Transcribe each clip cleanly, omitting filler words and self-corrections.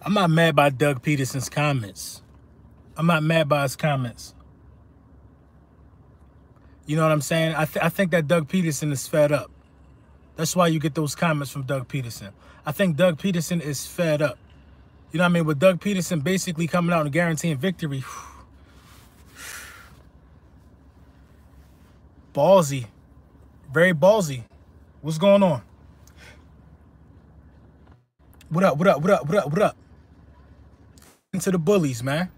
I'm not mad by Doug Peterson's comments. I'm not mad by his comments. You know what I'm saying? I think that Doug Peterson is fed up. That's why you get those comments from Doug Peterson. I think Doug Peterson is fed up. You know what I mean? With Doug Peterson basically coming out and guaranteeing victory. Ballsy. Very ballsy. What's going on? What up, what up, what up, what up, what up? Into the bullies, man.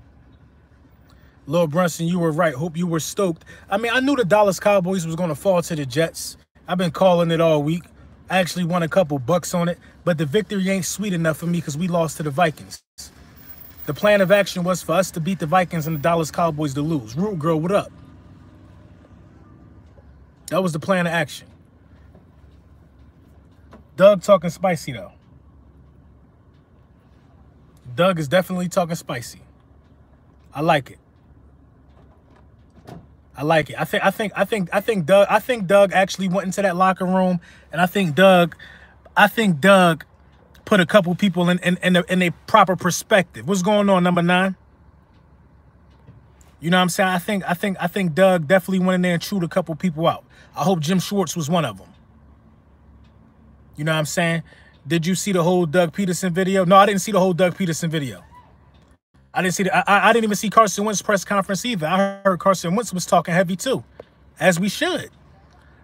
Lil Brunson, you were right. Hope you were stoked. I mean, I knew the Dallas Cowboys was going to fall to the Jets. I've been calling it all week. I actually won a couple bucks on it, but the victory ain't sweet enough for me because we lost to the Vikings. The plan of action was for us to beat the Vikings and the Dallas Cowboys to lose. Root Girl, what up? That was the plan of action. Doug talking spicy, though. Doug is definitely talking spicy. I like it. I like it. I think Doug actually went into that locker room, and I think Doug put a couple people in a proper perspective. What's going on, number 9? You know what I'm saying? I think Doug definitely went in there and chewed a couple people out. I hope Jim Schwartz was one of them. You know what I'm saying? Did you see the whole Doug Peterson video? No, I didn't see the whole Doug Peterson video. I didn't see I didn't even see Carson Wentz's press conference either. I heard Carson Wentz was talking heavy too, as we should.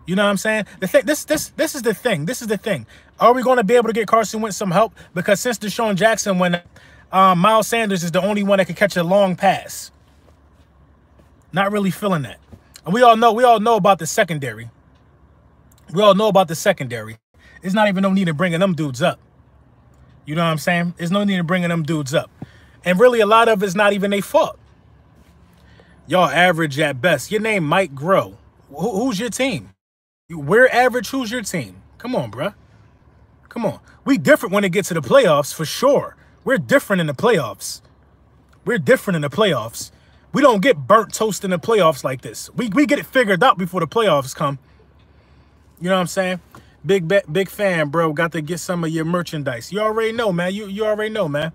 You know what I'm saying? This is the thing. This is the thing. Are we going to be able to get Carson Wentz some help? Because since Deshaun Jackson went, Miles Sanders is the only one that can catch a long pass. Not really feeling that. And we all know about the secondary. We all know about the secondary. There's not even no need in bringing them dudes up. You know what I'm saying? There's no need in bringing them dudes up. And really, a lot of it's not even their fault. Y'all average at best. Your name might grow. Who's your team? We're average. Who's your team? Come on, bruh. Come on. We different when it gets to the playoffs, for sure. We're different in the playoffs. We're different in the playoffs. We don't get burnt toast in the playoffs like this. We get it figured out before the playoffs come. You know what I'm saying? Big fan, bro. Got to get some of your merchandise. You already know, man. You already know, man.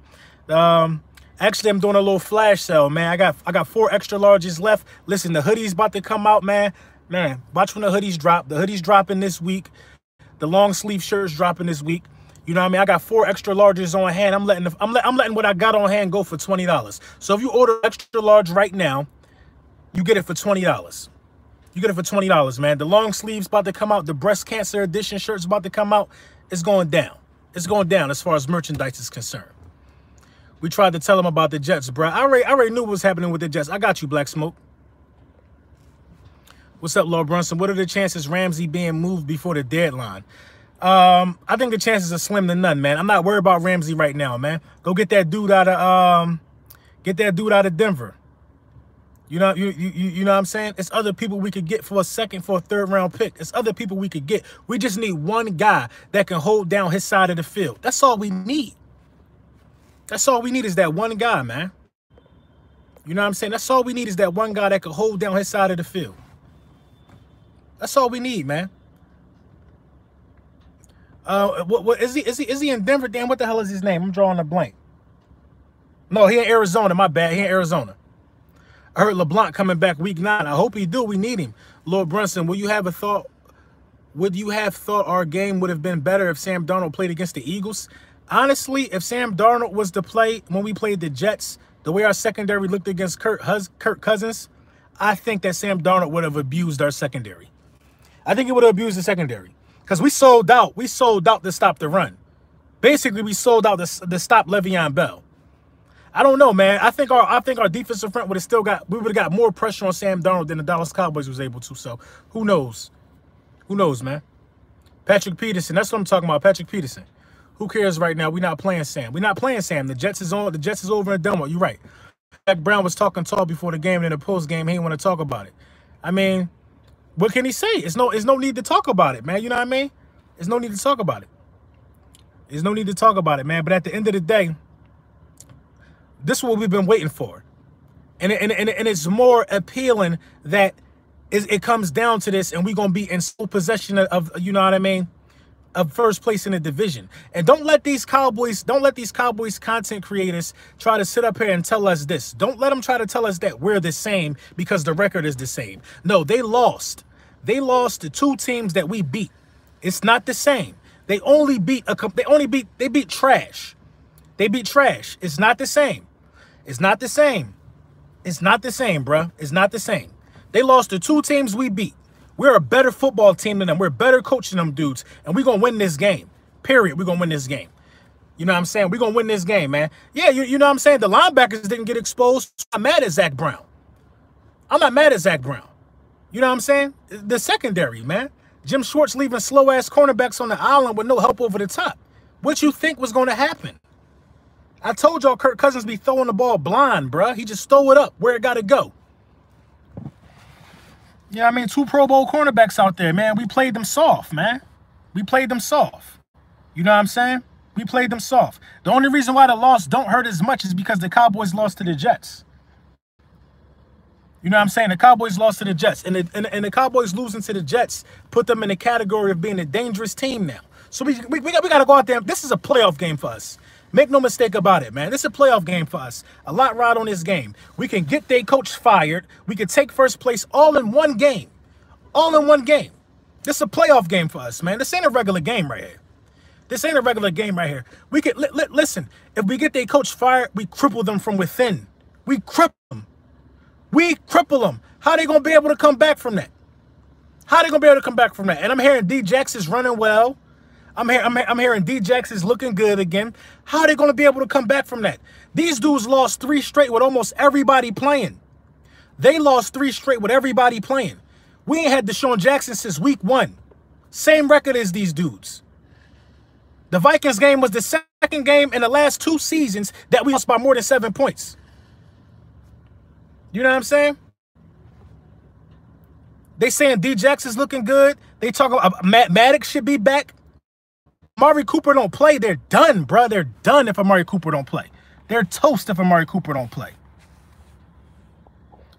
Actually, I'm doing a little flash sale, man. I got 4 extra larges left. Listen, the hoodies about to come out, man. Man, watch when the hoodies drop. The hoodies dropping this week. The long sleeve shirts dropping this week. You know what I mean? I got 4 extra larges on hand. I'm letting what I got on hand go for $20. So if you order extra large right now, you get it for $20. You get it for $20, man. The long sleeves about to come out. The breast cancer edition shirts about to come out. It's going down. It's going down as far as merchandise is concerned. We tried to tell them about the Jets, bro. I already knew what was happening with the Jets. I got you, Black Smoke. What's up, Lord Brunson? What are the chances Ramsey being moved before the deadline? I think the chances are slim to none, man. I'm not worried about Ramsey right now, man. Go get that dude out of Denver. You know what I'm saying? It's other people we could get for a second, for a 3rd round pick. It's other people we could get. We just need one guy that can hold down his side of the field. That's all we need. That's all we need is that one guy, man. You know what I'm saying? That's all we need is that one guy that can hold down his side of the field. That's all we need, man. What is he in Denver? Damn, what the hell is his name? I'm drawing a blank. No, he in Arizona. My bad. He in Arizona. I heard LeBlanc coming back week 9. I hope he do. We need him. Lord Brunson, would you have thought our game would have been better if Sam Darnold played against the Eagles? Honestly, if Sam Darnold was to play when we played the Jets, the way our secondary looked against Kirk Cousins, I think that Sam Darnold would have abused our secondary. I think he would have abused the secondary because we sold out. We sold out to stop the run. Basically, we sold out to stop Le'Veon Bell. I don't know, man. I think our defensive front would have got more pressure on Sam Darnold than the Dallas Cowboys was able to. So who knows? Who knows, man? Patrick Peterson. That's what I'm talking about. Patrick Peterson. Who cares right now? We're not playing Sam. We're not playing Sam. The Jets is on. The Jets is over in Delmar. You're right. Jack Brown was talking tall before the game, and in the post game, he didn't want to talk about it. I mean, what can he say? It's no need to talk about it, man. You know what I mean? There's no need to talk about it. There's no need to talk about it, man. But at the end of the day, this is what we've been waiting for, and it's more appealing that it comes down to this, and we're gonna be in sole possession of you know what I mean, of first place in the division. And don't let these Cowboys content creators try to sit up here and tell us this. Don't let them try to tell us that we're the same because the record is the same. No, they lost. They lost to 2 teams that we beat. It's not the same. They beat trash. They beat trash. It's not the same. It's not the same. It's not the same, bruh. It's not the same. They lost to 2 teams we beat. We're a better football team than them. We're better coaching them dudes. And we're going to win this game. Period. We're going to win this game. You know what I'm saying? We're going to win this game, man. Yeah, you know what I'm saying? The linebackers didn't get exposed. I'm not mad at Zach Brown. I'm not mad at Zach Brown. You know what I'm saying? The secondary, man. Jim Schwartz leaving slow-ass cornerbacks on the island with no help over the top. What you think was going to happen? I told y'all Kirk Cousins be throwing the ball blind, bruh. He just throw it up where it got to go. Yeah, I mean, 2 Pro Bowl cornerbacks out there, man. We played them soft, man. We played them soft. You know what I'm saying? We played them soft. The only reason why the loss don't hurt as much is because the Cowboys lost to the Jets. You know what I'm saying? The Cowboys lost to the Jets. And the Cowboys losing to the Jets put them in the category of being a dangerous team now. So we got to go out there. This is a playoff game for us. Make no mistake about it, man. This is a playoff game for us. A lot ride on this game. We can get their coach fired. We can take first place all in one game. All in one game. This is a playoff game for us, man. This ain't a regular game right here. This ain't a regular game right here. We can listen. If we get their coach fired, we cripple them from within. We cripple them. We cripple them. How they gonna be able to come back from that? How they gonna be able to come back from that? And I'm hearing D-Jax is running well. I'm hearing D-Jax is looking good again. How are they going to be able to come back from that? These dudes lost 3 straight with almost everybody playing. They lost 3 straight with everybody playing. We ain't had Deshaun Jackson since week 1. Same record as these dudes. The Vikings game was the second game in the last 2 seasons that we lost by more than 7 points. You know what I'm saying? They saying D-Jax is looking good. They talk about Maddox should be back. Amari Cooper don't play, they're done, bro. They're done if Amari Cooper don't play. They're toast if Amari Cooper don't play.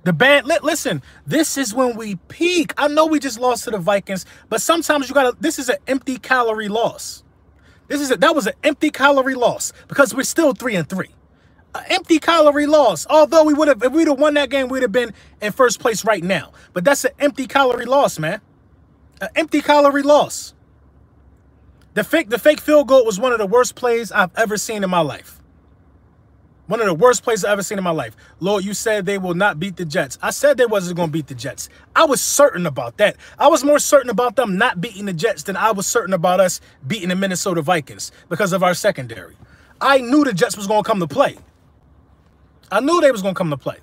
The band, listen, this is when we peak. I know we just lost to the Vikings, but sometimes you gotta, this is an empty calorie loss. That was an empty calorie loss because we're still 3-3. An empty calorie loss. Although if we'd have won that game, we'd have been in first place right now. But that's an empty calorie loss, man. An empty calorie loss. The fake field goal was one of the worst plays I've ever seen in my life. One of the worst plays I've ever seen in my life. Lord, you said they will not beat the Jets. I said they wasn't going to beat the Jets. I was certain about that. I was more certain about them not beating the Jets than I was certain about us beating the Minnesota Vikings because of our secondary. I knew the Jets was going to come to play. I knew they was going to come to play.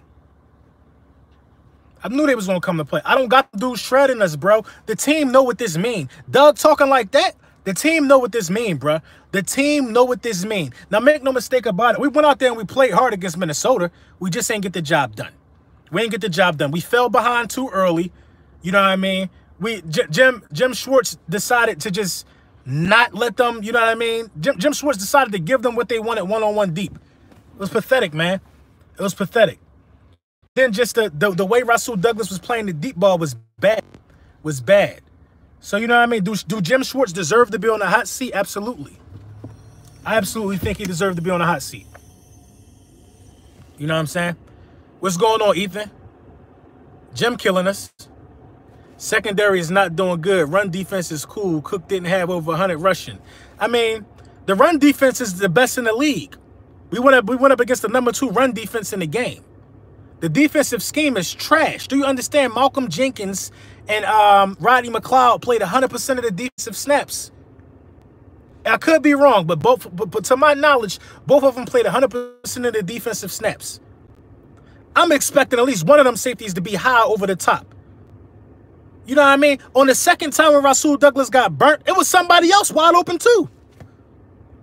I knew they was going to come to play. I don't got the dudes shredding us, bro. The team know what this mean. Doug talking like that. The team know what this mean, bruh. The team know what this mean. Now, make no mistake about it. We went out there and we played hard against Minnesota. We just ain't get the job done. We ain't get the job done. We fell behind too early. You know what I mean? Jim Schwartz decided to just not let them, you know what I mean? Jim Schwartz decided to give them what they wanted one-on-one deep. It was pathetic, man. It was pathetic. Then just the way Rasul Douglas was playing the deep ball was bad. Was bad. So, you know what I mean? Do Jim Schwartz deserve to be on the hot seat? Absolutely. I absolutely think he deserved to be on the hot seat. You know what I'm saying? What's going on, Ethan? Jim killing us. Secondary is not doing good. Run defense is cool. Cook didn't have over 100 rushing. I mean, the run defense is the best in the league. We went up against the #2 run defense in the game. The defensive scheme is trash. Do you understand? Malcolm Jenkins and Rodney McLeod played 100% of the defensive snaps. I could be wrong, but to my knowledge, both of them played 100% of the defensive snaps. I'm expecting at least one of them safeties to be high over the top. You know what I mean? On the second time when Rasul Douglas got burnt, it was somebody else wide open too.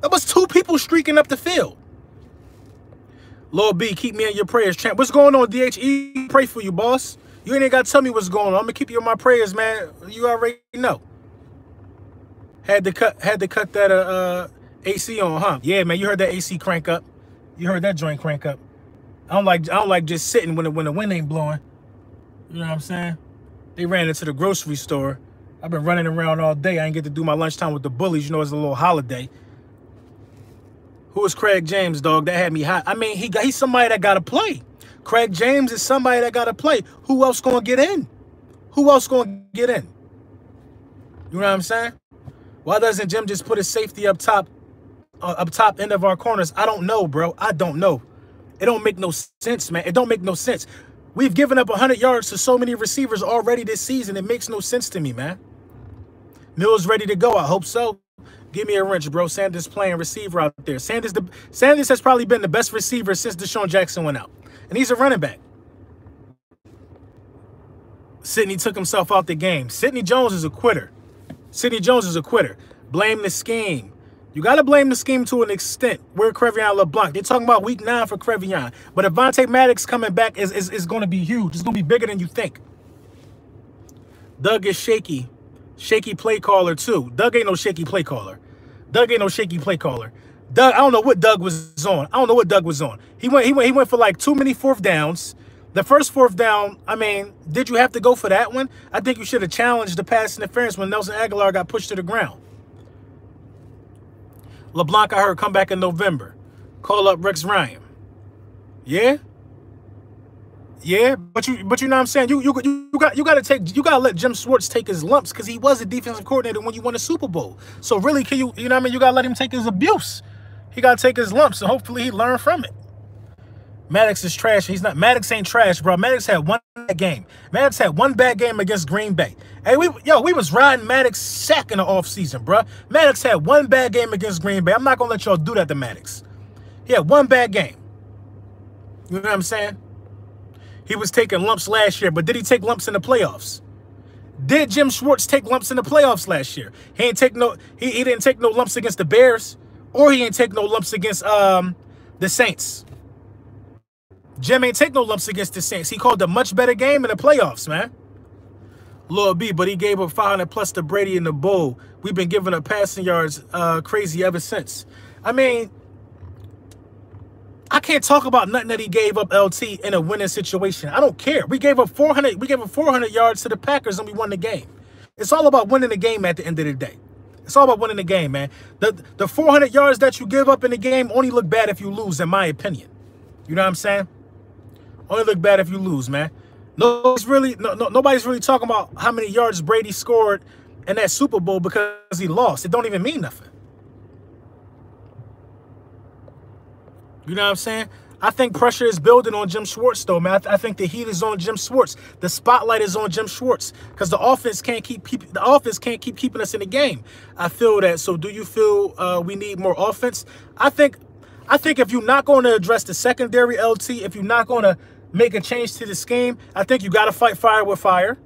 It was 2 people streaking up the field. Lord B, keep me in your prayers, champ. What's going on, DHE? Pray for you, boss. You ain't got to tell me what's going on. I'm going to keep you in my prayers, man. You already know. Had to cut that AC on, huh? Yeah, man, you heard that AC crank up. You heard that joint crank up. I don't like just sitting when the wind ain't blowing. You know what I'm saying? They ran into the grocery store I've been running around all day. I ain't get to do my lunchtime with the bullies. You know, it's a little holiday. Who is Craig James, dog? That had me hot. I mean, he's somebody that got to play. Craig James is somebody that got to play. Who else going to get in? Who else going to get in? You know what I'm saying? Why doesn't Jim just put his safety up top end of our corners? I don't know, bro. I don't know. It don't make no sense, man. It don't make no sense. We've given up 100 yards to so many receivers already this season. It makes no sense to me, man. Mills ready to go. I hope so. Give me a wrench, bro. Sanders playing receiver out there. Sanders has probably been the best receiver since Deshaun Jackson went out. And he's a running back. Sidney took himself out the game. Sidney Jones is a quitter. Sidney Jones is a quitter. Blame the scheme. You got to blame the scheme to an extent. Where Crevion LeBlanc. They're talking about week 9 for Crevion. But Avonte Maddox coming back is going to be huge. It's going to be bigger than you think. Doug is shaky. Shaky play caller, too. Doug ain't no shaky play caller. Doug ain't no shaky play caller. Doug, I don't know what Doug was on. I don't know what Doug was on. He went for like too many 4th downs. The first 4th down, I mean, did you have to go for that one? I think you should have challenged the pass interference when Nelson Aguilar got pushed to the ground. LeBlanc, I heard, come back in November. Call up Rex Ryan. Yeah? Yeah, but you know what I'm saying? You gotta let Jim Schwartz take his lumps because he was a defensive coordinator when you won a Super Bowl. So really, you know what I mean? You gotta let him take his abuse. He gotta take his lumps and hopefully he learn from it. Maddox is trash. He's not. Maddox ain't trash, bro. Maddox had one bad game. Maddox had one bad game against Green Bay. Hey, we was riding Maddox sack in the offseason, bro. Maddox had one bad game against Green Bay. I'm not gonna let y'all do that to Maddox. He had one bad game. You know what I'm saying? He was taking lumps last year, but did he take lumps in the playoffs? Did Jim Schwartz take lumps in the playoffs last year? He didn't take no lumps against the Bears, or he didn't take no lumps against the Saints. Jim ain't take no lumps against the Saints. He called a much better game in the playoffs, man. Lord B, but he gave up 500 plus to Brady in the bowl. We've been giving up passing yards crazy ever since. I mean, I can't talk about nothing that he gave up LT in a winning situation. I don't care. We gave up 400. We gave up 400 yards to the Packers and we won the game. It's all about winning the game at the end of the day. It's all about winning the game, man. The 400 yards that you give up in the game only look bad if you lose, in my opinion. You know what I'm saying? Only look bad if you lose, man. Nobody's really talking about how many yards Brady scored in that Super Bowl because he lost. It don't even mean nothing. You know what I'm saying? I think pressure is building on Jim Schwartz, though, man. I think the heat is on Jim Schwartz. The spotlight is on Jim Schwartz because the offense can't keep keeping us in the game. I feel that. So, do you feel we need more offense? I think if you're not going to address the secondary LT, if you're not going to make a change to the scheme, I think you got to fight fire with fire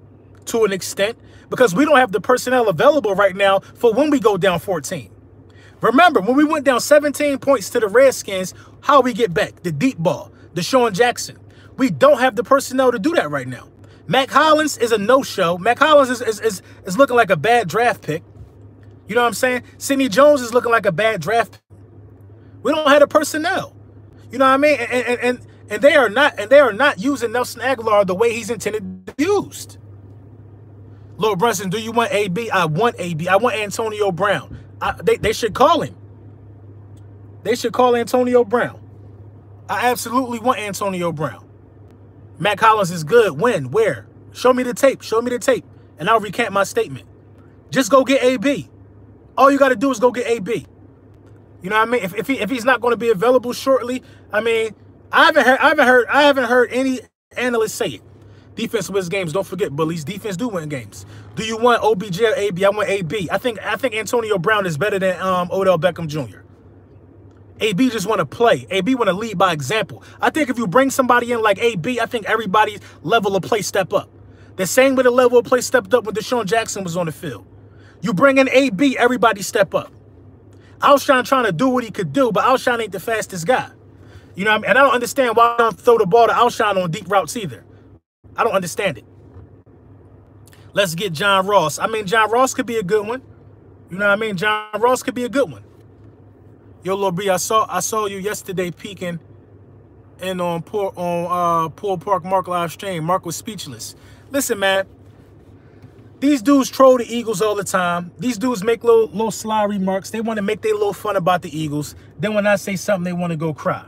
to an extent because we don't have the personnel available right now for when we go down 14. Remember, when we went down 17 points to the Redskins, how we get back? The deep ball, Deshaun Jackson. We don't have the personnel to do that right now. Mac Hollins is a no-show. Mac Hollins is looking like a bad draft pick. You know what I'm saying? Sidney Jones is looking like a bad draft pick. We don't have the personnel. You know what I mean? And they are not using Nelson Aguilar the way he's intended to be used. Lord Brunson, do you want AB? I want AB. I want Antonio Brown. They should call him. They should call Antonio Brown. I absolutely want Antonio Brown. Mac Hollins is good. When? Where? Show me the tape. Show me the tape. And I'll recant my statement. Just go get AB. All you got to do is go get AB. You know what I mean? If he's not going to be available shortly, I mean, I haven't heard any analyst say it. Defense wins games. Don't forget, bullies. Defense do win games. Do you want OBJ or AB? I want AB. I think Antonio Brown is better than Odell Beckham Jr. AB just want to play. AB want to lead by example. I think if you bring somebody in like AB, I think everybody's level of play step up. The same way the level of play stepped up when Deshaun Jackson was on the field. You bring in AB, everybody step up. Alshon trying to do what he could do, but Alshon ain't the fastest guy. You know what I mean? And I don't understand why I don't throw the ball to Alshon on deep routes either. I don't understand it. Let's get John Ross. I mean, John Ross could be a good one. You know what I mean? John Ross could be a good one. Yo, Lil B, I saw you yesterday peeking in on Pool Park Mark live stream. Mark was speechless. Listen, man. These dudes troll the Eagles all the time. These dudes make little sly remarks. They want to make their little fun about the Eagles. Then when I say something, they want to go cry.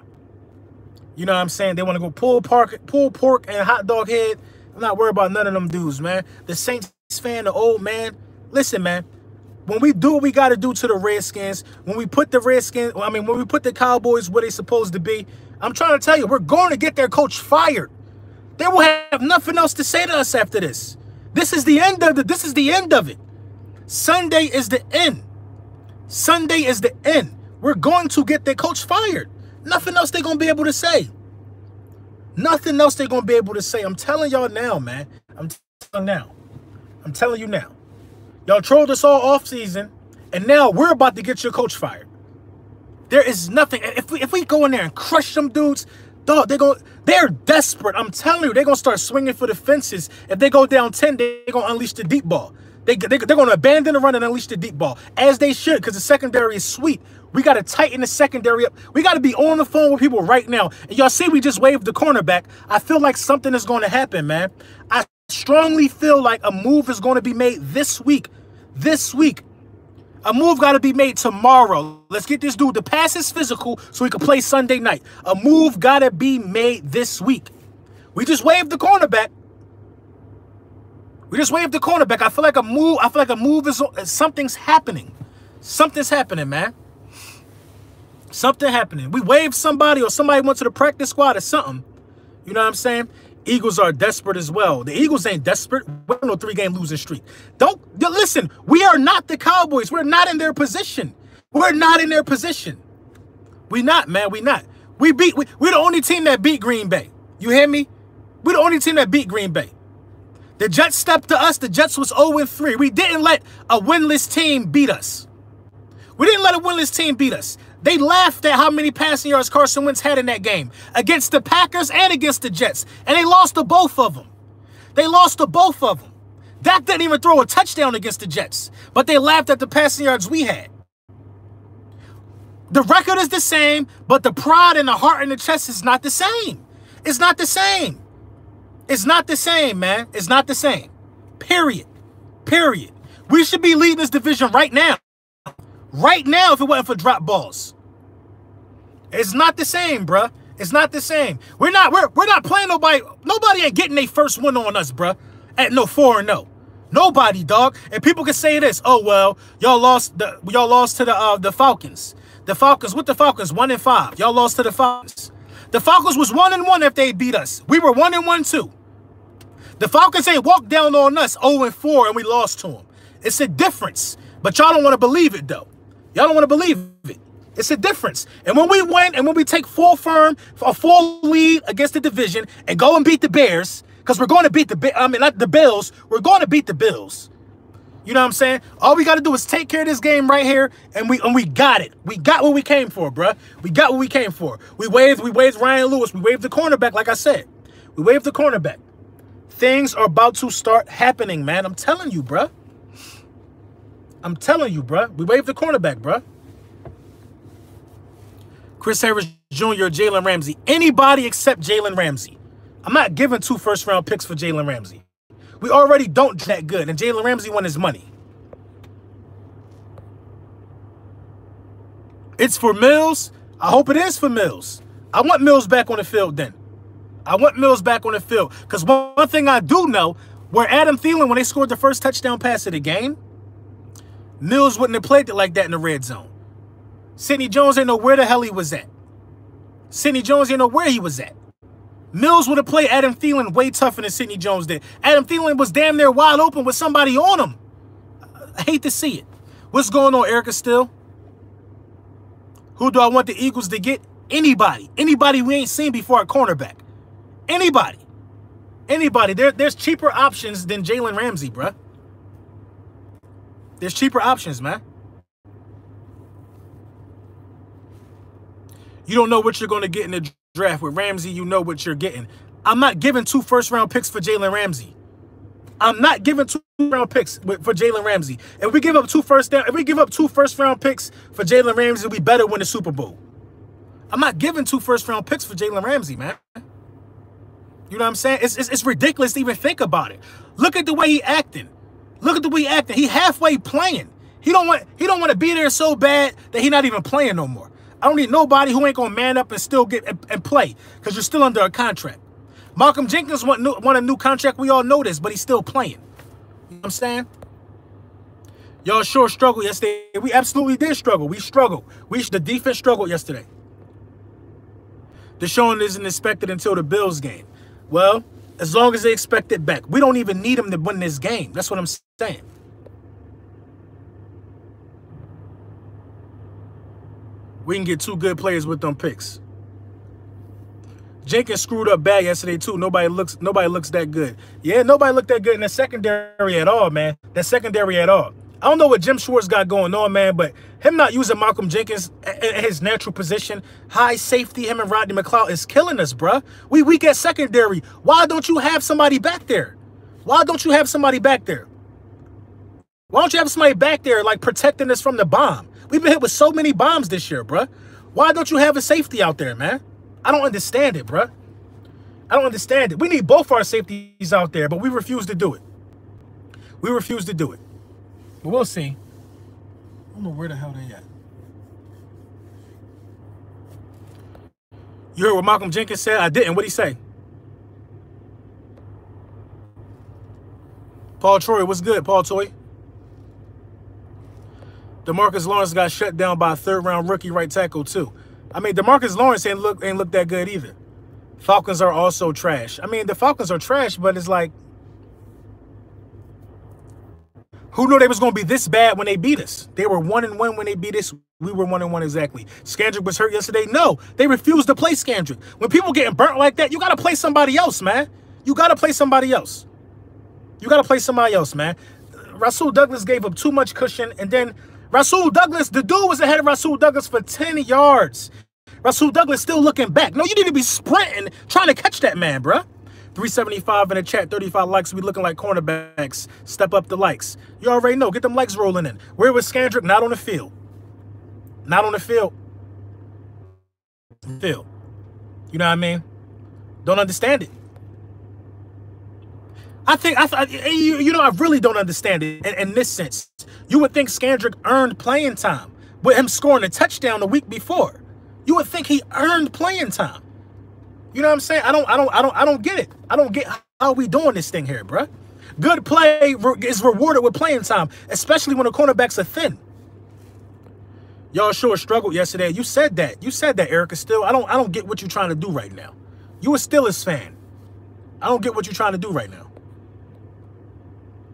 You know what I'm saying? They want to go pull pork and hot dog head. I'm not worried about none of them dudes, man. The Saints fan, the old man. Listen, man. When we do what we got to do to the Redskins, when we put the when we put the Cowboys where they supposed to be, I'm trying to tell you, we're going to get their coach fired. They will have nothing else to say to us after this. This is the end of This is the end of it. Sunday is the end. Sunday is the end. We're going to get their coach fired. Nothing else they're going to be able to say. Nothing else they're going to be able to say. I'm telling y'all now, man. I'm telling you now. Y'all trolled us all off season, and now we're about to get your coach fired. There is nothing. If we go in there and crush them dudes, dog, they're desperate. I'm telling you, they're going to start swinging for the fences. If they go down 10, they're going to unleash the deep ball. They're going to abandon the run and unleash the deep ball, as they should, because the secondary is sweet. We got to tighten the secondary up. We got to be on the phone with people right now. And y'all see we just waved the cornerback. I feel like something is going to happen, man. I strongly feel like a move is going to be made this week. This week. A move got to be made tomorrow. Let's get this dude to pass his physical so he can play Sunday night. A move got to be made this week. We just waved the cornerback. We just waved the cornerback. I feel like a move is something's happening. Something's happening, man. Something happening. We waved somebody, or somebody went to the practice squad or something. You know what I'm saying? Eagles are desperate as well. The Eagles ain't desperate. We're on a 3-game losing streak. Listen, we are not the Cowboys. We're not in their position. We're not in their position. We not, man. We not. We're the only team that beat Green Bay. You hear me? We're the only team that beat Green Bay. The Jets stepped to us. The Jets was 0-3. We didn't let a winless team beat us. We didn't let a winless team beat us. They laughed at how many passing yards Carson Wentz had in that game against the Packers and against the Jets. And they lost to both of them. They lost to both of them. Dak didn't even throw a touchdown against the Jets, but they laughed at the passing yards we had. The record is the same, but the pride and the heart and the chest is not the same. It's not the same. It's not the same, man. It's not the same. Period. Period. We should be leading this division right now. Right now, if it wasn't for drop balls. It's not the same, bruh. It's not the same. We're not playing nobody. Nobody ain't getting their first win on us, bruh. At no 4-0. Nobody, dog. And people can say this. Oh well, y'all lost to the Falcons. The Falcons, what the Falcons? 1-5. Y'all lost to the Falcons. The Falcons was 1-1 if they beat us. We were 1-1 too. The Falcons ain't walked down on us 0-4 and we lost to them. It's a difference. But y'all don't want to believe it though. Y'all don't want to believe it. It's a difference. And when we win and when we take full lead against the division and go and beat the Bears, because we're going to beat not the Bills, we're going to beat the Bills. You know what I'm saying? All we got to do is take care of this game right here, and we got it. We got what we came for, bruh. We got what we came for. We waved Ryan Lewis. We waved the cornerback, like I said. We waved the cornerback. Things are about to start happening, man. I'm telling you, bruh. I'm telling you, bruh. We waved the cornerback, bruh. Chris Harris Jr., Jalen Ramsey. Anybody except Jalen Ramsey. I'm not giving 2 first-round picks for Jalen Ramsey. We already don't that good, and Jalen Ramsey won his money. It's for Mills. I hope it is for Mills. I want Mills back on the field then. I want Mills back on the field. Because one thing I do know, where Adam Thielen, when they scored the first touchdown pass of the game, Mills wouldn't have played it like that in the red zone. Sidney Jones ain't know where the hell he was at. Sidney Jones ain't know where he was at. Mills would have played Adam Thielen way tougher than Sidney Jones did. Adam Thielen was damn near wide open with somebody on him. I hate to see it. What's going on, Erica Still? Who do I want the Eagles to get? Anybody. Anybody we ain't seen before at cornerback. Anybody. Anybody. There's cheaper options than Jalen Ramsey, bruh. There's cheaper options, man. You don't know what you're going to get in the draft. With Ramsey, you know what you're getting. I'm not giving 2 first-round picks for Jalen Ramsey. I'm not giving 2 round picks for Jalen Ramsey. If we give up 2 first-round picks for Jalen Ramsey, we better win the Super Bowl. I'm not giving 2 first-round picks for Jalen Ramsey, man. You know what I'm saying? It's ridiculous to even think about it. Look at the way he acting. Look at the way he acting. He halfway playing. He don't want to be there so bad that he not even playing no more. I don't need nobody who ain't gonna man up and still get and play because you're still under a contract. Malcolm Jenkins want a new contract. We all know this, but he's still playing. You know what I'm saying? Y'all sure struggled yesterday. We absolutely did struggle. We struggled. The defense struggled yesterday. Deshaun isn't expected until the Bills game. Well, as long as they expect it back. We don't even need him to win this game. That's what I'm saying. We can get 2 good players with them picks. Jenkins screwed up bad yesterday too. Nobody looks that good. Yeah, nobody looked that good in the secondary at all, man. That secondary at all. I don't know what Jim Schwartz got going on, man, but him not using Malcolm Jenkins in his natural position, high safety, him and Rodney McLeod is killing us, bruh. We weak at secondary. Why don't you have somebody back there? Why don't you have somebody back there? Why don't you have somebody back there, like, protecting us from the bomb? We've been hit with so many bombs this year, bruh. Why don't you have a safety out there, man? I don't understand it, bruh. I don't understand it. We need both our safeties out there, but we refuse to do it. We refuse to do it. But we'll see. I don't know where the hell they at. You heard what Malcolm Jenkins said? I didn't. What'd he say? Paul Troy, what's good, Paul Troy? DeMarcus Lawrence got shut down by a 3rd-round rookie right tackle, too. I mean, DeMarcus Lawrence ain't look that good either. Falcons are also trash. I mean, the Falcons are trash, but it's like, who knew they was going to be this bad when they beat us? They were 1-1 when they beat us. We were 1-1 exactly. Skandrick was hurt yesterday. No, they refused to play Skandrick. When people getting burnt like that, you got to play somebody else, man. You got to play somebody else. You got to play somebody else, man. Rasul Douglas gave up too much cushion, and then Rasul Douglas, the dude was ahead of Rasul Douglas for 10 yards. Rasul Douglas still looking back. No, you need to be sprinting, trying to catch that man, bruh. 375 in the chat, 35 likes. We looking like cornerbacks. Step up the likes. You already know. Get them likes rolling in. Where was Skandrick? Not on the field. Not on the field. Field. You know what I mean? Don't understand it. I really don't understand it in this sense. You would think Skandrick earned playing time with him scoring a touchdown the week before. You would think he earned playing time. You know what I'm saying? I don't get it. I don't get how we doing this thing here, bruh. Good play is rewarded with playing time, especially when the cornerbacks are thin. Y'all sure struggled yesterday. You said that. You said that, Erica. Still, I don't get what you're trying to do right now. You a Steelers fan. I don't get what you're trying to do right now.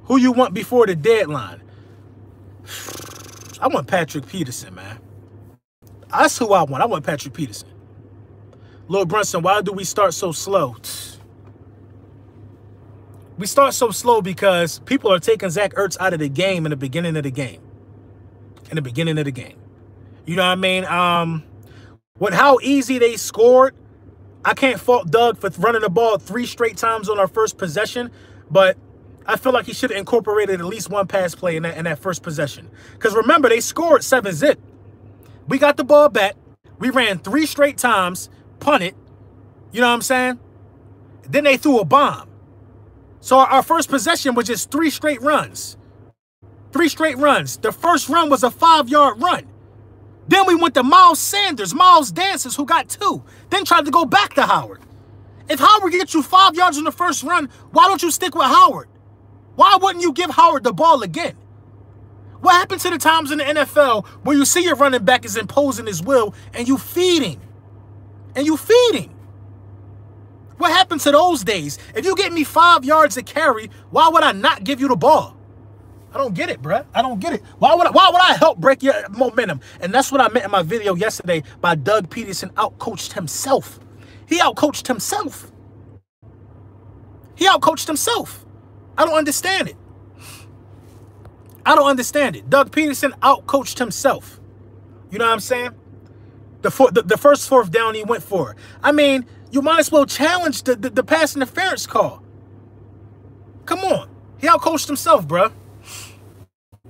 Who you want before the deadline? I want Patrick Peterson, man. That's who I want. I want Patrick Peterson. Lil Brunson, why do we start so slow? We start so slow because people are taking Zach Ertz out of the game in the beginning of the game. In the beginning of the game. You know what I mean? With how easy they scored, I can't fault Doug for running the ball 3 straight times on our first possession, but I feel like he should have incorporated at least one pass play in that first possession. Because remember, they scored 7-zip. We got the ball back. We ran 3 straight times, punted. You know what I'm saying? Then they threw a bomb. So our first possession was just 3 straight runs. 3 straight runs. The first run was a 5-yard run. Then we went to Miles Dancers, who got 2. Then tried to go back to Howard. If Howard gets you 5 yards on the first run, why don't you stick with Howard? Why wouldn't you give Howard the ball again? What happened to the times in the NFL where you see your running back is imposing his will and you feed him? And you feed him. What happened to those days? If you get me 5 yards to carry, why would I not give you the ball? I don't get it, bruh. I don't get it. Why would I help break your momentum? And that's what I meant in my video yesterday by Doug Peterson outcoached himself. He outcoached himself. He outcoached himself. I don't understand it. I don't understand it. Doug Peterson outcoached himself. You know what I'm saying? The first 4th down he went for. I mean, you might as well challenge the pass interference call. Come on. He outcoached himself, bruh.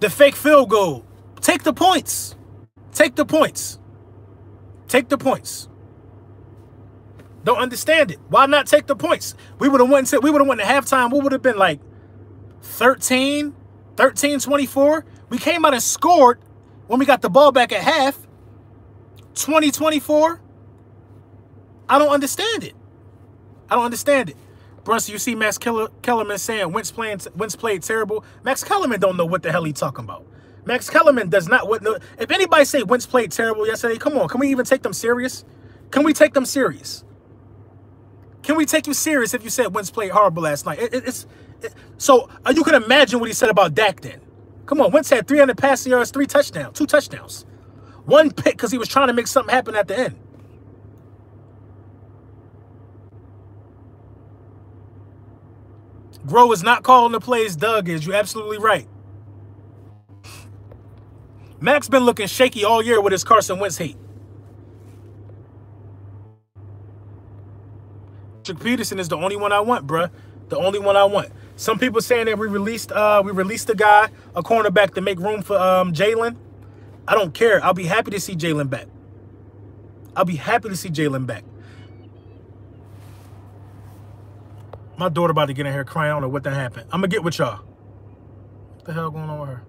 The fake field goal. Take the points. Take the points. Take the points. Don't understand it. Why not take the points? We would have went to halftime. What would have been like 13, 13-24. We came out and scored when we got the ball back at half. 20-24. I don't understand it. I don't understand it. Brunson, you see Max Kellerman saying Wentz played terrible. Max Kellerman don't know what the hell he talking about. Max Kellerman does not. If anybody say Wentz played terrible yesterday, come on. Can we even take them serious? Can we take them serious? Can we take you serious if you said Wentz played horrible last night? So you can imagine what he said about Dak then. Come on, Wentz had 300 passing yards, 2 touchdowns. 1 pick because he was trying to make something happen at the end. Grow is not calling the plays, Doug is. You're absolutely right. Max been looking shaky all year with his Carson Wentz hate. Patrick Peterson is the only one I want, bruh. The only one I want. Some people saying that we released a guy, a cornerback, to make room for Jalen. I don't care. I'll be happy to see Jalen back. I'll be happy to see Jalen back. My daughter about to get in here crying. I don't know what that happened. I'm going to get with y'all. What the hell going on with her?